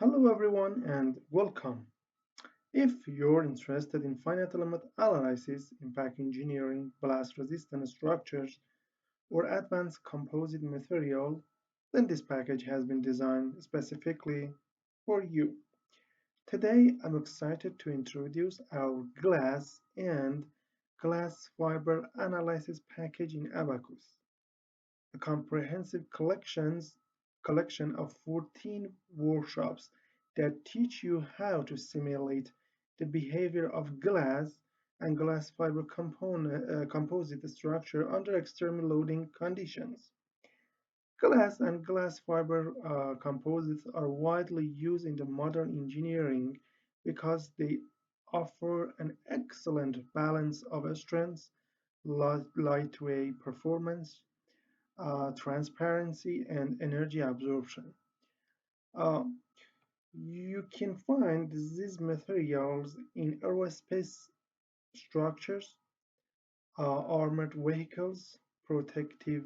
Hello everyone and welcome. If you're interested in finite element analysis, impact engineering, blast resistant structures, or advanced composite material, then this package has been designed specifically for you. Today I'm excited to introduce our glass and glass fiber analysis package in Abaqus, a comprehensive collection of 14 workshops that teach you how to simulate the behavior of glass and glass fiber composite structure under extreme loading conditions. Glass and glass fiber composites are widely used in the modern engineering because they offer an excellent balance of strength, lightweight performance, transparency, and energy absorption. Uh, you can find these materials in aerospace structures, armored vehicles, protective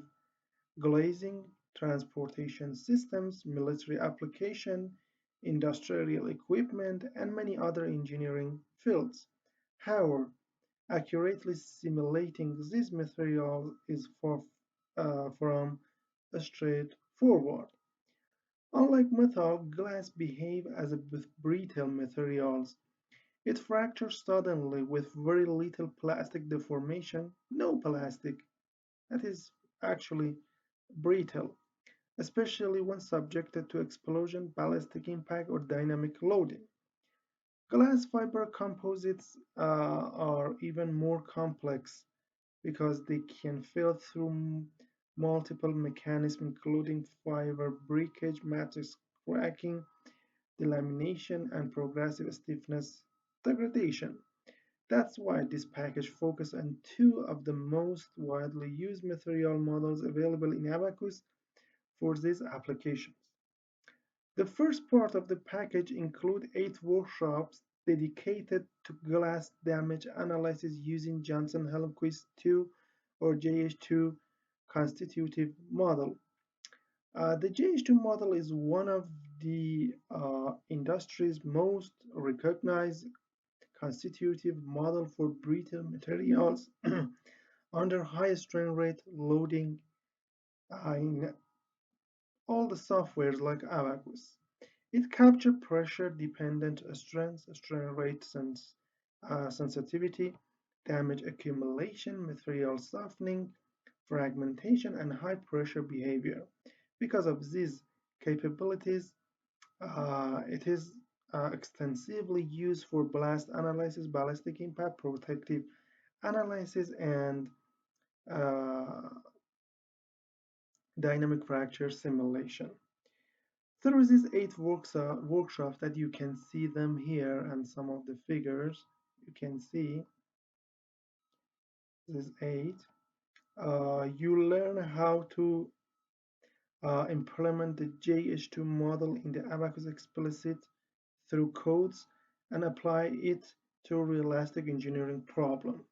glazing, transportation systems, military application, industrial equipment, and many other engineering fields. However, accurately simulating these materials is far from straightforward. Unlike metal, glass behaves as a brittle materials. It fractures suddenly with very little plastic deformation, no plastic. That is actually brittle, especially when subjected to explosion, ballistic impact, or dynamic loading. Glass fiber composites are even more complex because they can fail through multiple mechanisms, including fiber breakage, matrix cracking, delamination, and progressive stiffness degradation. That's why this package focuses on two of the most widely used material models available in Abaqus for these applications. The first part of the package includes 8 workshops dedicated to glass damage analysis using Johnson-Holmquist II or JH2 constitutive model. The JH2 model is one of the industry's most recognized constitutive model for brittle materials under high strain rate loading in all the softwares like Abaqus. It captures pressure-dependent strength, strain rate sensitivity, damage accumulation, material softening, fragmentation, and high-pressure behavior. Because of these capabilities, it is extensively used for blast analysis, ballistic impact, protective analysis, and uh, dynamic fracture simulation. There is these 8 workshops that you can see them here, and some of the figures you can see these 8. You learn how to implement the JH2 model in the Abaqus explicit through codes and apply it to a realistic engineering problem.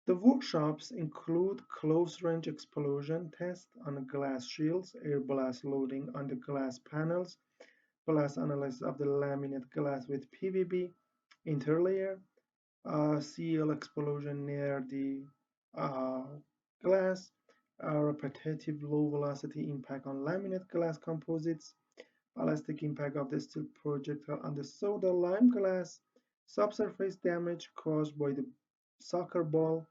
The workshops include close-range explosion tests on glass shields, air blast loading on the glass panels, blast analysis of the laminate glass with PVB interlayer, CL explosion near the uh, glass, repetitive low velocity impact on laminate glass composites, ballistic impact of the steel projectile on the soda lime glass, subsurface damage caused by the soccer ball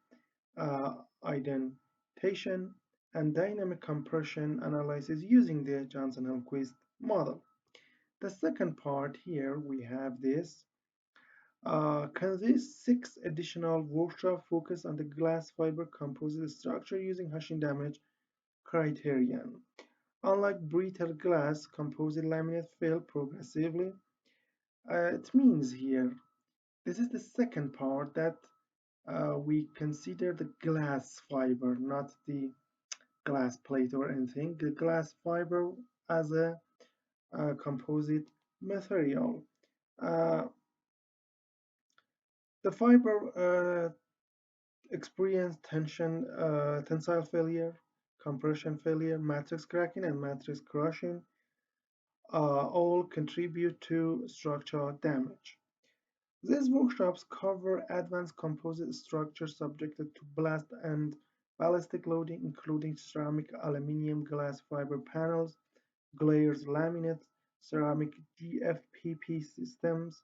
uh, indentation, and dynamic compression analysis using the Johnson-Holmquist model. The second part here we have this. Can these 6 additional workshops focus on the glass fiber composite structure using Hashin damage criterion? Unlike brittle glass, composite laminate fail progressively. It means here, this is the second part that we consider the glass fiber, not the glass plate or anything, the glass fiber as a composite material. Uh, the fiber experience tensile failure, compression failure, matrix cracking, and matrix crushing. all contribute to structural damage. These workshops cover advanced composite structures subjected to blast and ballistic loading, including ceramic, aluminum, glass fiber panels, glass laminates, ceramic GFPP systems,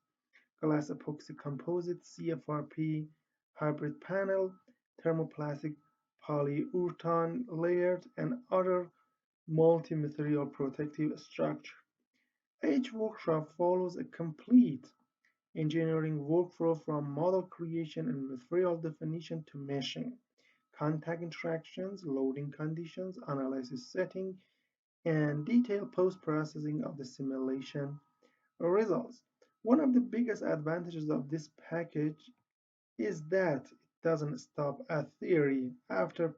glass epoxy composite, CFRP, hybrid panel, thermoplastic polyurethane layers, and other multi-material protective structure. Each workshop follows a complete engineering workflow from model creation and material definition to meshing, contact interactions, loading conditions, analysis setting, and detailed post-processing of the simulation results. One of the biggest advantages of this package is that it doesn't stop at theory. After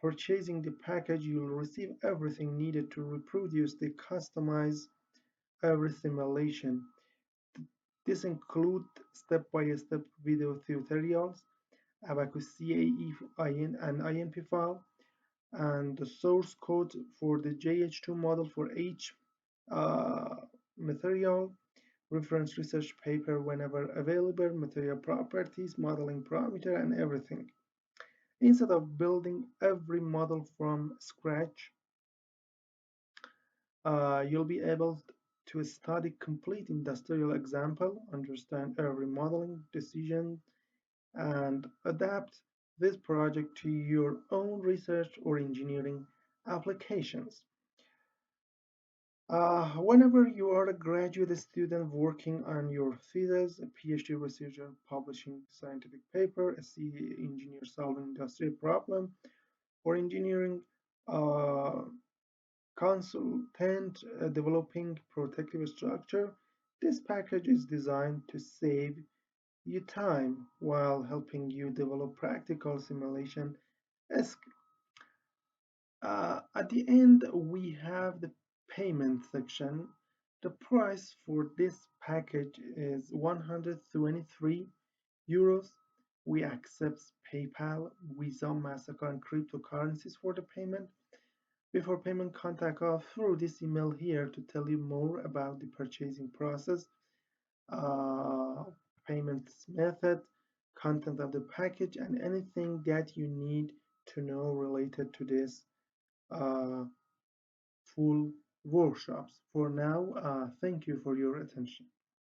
purchasing the package, you'll receive everything needed to reproduce the customized every simulation. This includes step-by-step video tutorials, Abaqus CAE and INP file, and the source code for the JH2 model for each uh, material, reference research paper whenever available, material properties, modeling parameter, and everything. Instead of building every model from scratch, you'll be able to study complete industrial example, understand every modeling decision, and adapt this project to your own research or engineering applications. Whenever you are a graduate student working on your thesis, a PhD researcher publishing scientific paper, a CA engineer solving industrial problem, or engineering uh, consultant developing protective structure, this package is designed to save you time while helping you develop practical simulation. At the end, we have the payment section. The price for this package is 123 euros. We accept PayPal, Visa, MasterCard, and cryptocurrencies for the payment. Before payment, contact us through this email here to tell you more about the purchasing process, uh, payment method, content of the package, and anything that you need to know related to this uh, full workshops. For now, thank you for your attention.